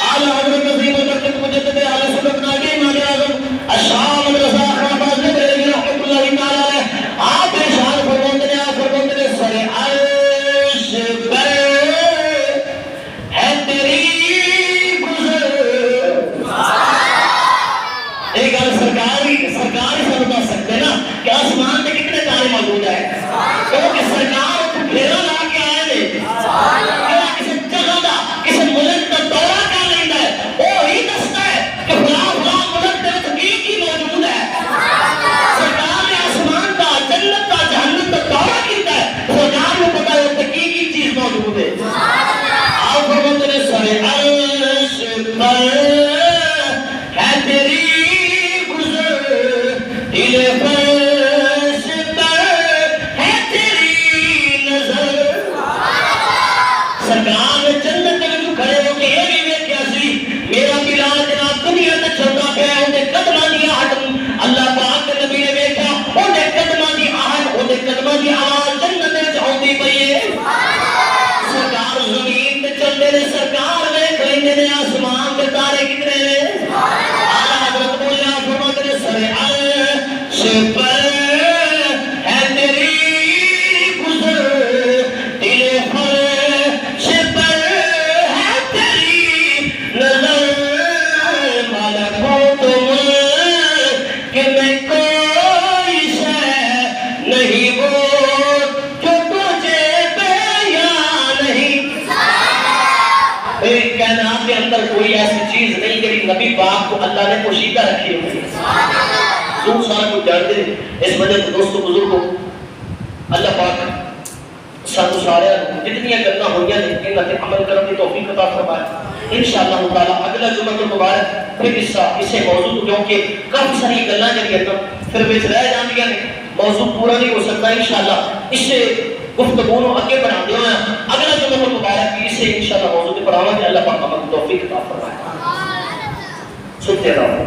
اعلیٰ حضرت عظیم البرکت مجدد اعلی سنت ناگی امام اعظم الشام رضا خراباز نے بریلوی رحمۃ اللہ تعالیٰ علیہ آپ ارشاد فرماتے نے سر عرش پر ہے تیری گزر. ایک گل سرکار ہی سب بتا سکتے نا کہ آسمان میں کتنے تارے موجود ہیں, کیونکہ سرکار پھیرا لا کے آئے تھے. کسی جگہ کا کسی ملک کا دورہ کر لیتا ہے وہ ہی دستا ہے کہ فلاں ملک میں تحقیق ہی موجود ہے. سرکار نے آسمان کا جنت کا جہنم کا دورہ کیتا ہے, سرکار کو پتا ہے تحقیق کی چیز موجود ہے. آپ فرماتے ہیں سر عرش پر ہے تیری فرش پر ہے تیری نظر. کوئی ایسی چیز نہیں کہ نبی پاک کو اللہ نے پوشیدہ رکھی ہوئی ہے. ضرور سارا کچھ جانتے ہیں. اس وجہ سے دوستو بزرگوں اللہ پاک سانو سارے جتنی گلاں ہوئی ہیں انہاں تے عمل کرنے کی توفیق عطا فرمائے. انشاءاللہ تعالی اگلا جمعہ المبارک پھر اسے موضوع کیونکہ کافی ساری گلاں جڑیاں پھر وچ رہ جاندیاں نے موضوع پورا نہیں ہو سکتا. انشاءاللہ اس سے گفتگو نو اگے بڑھاندے ہوئے اگلا جمعہ المبارک بھی اسے انشاءاللہ موضوع تے پڑھاواں گے. اللہ پاک ہمیں توفیق عطا فرمائے. سنتے رہو.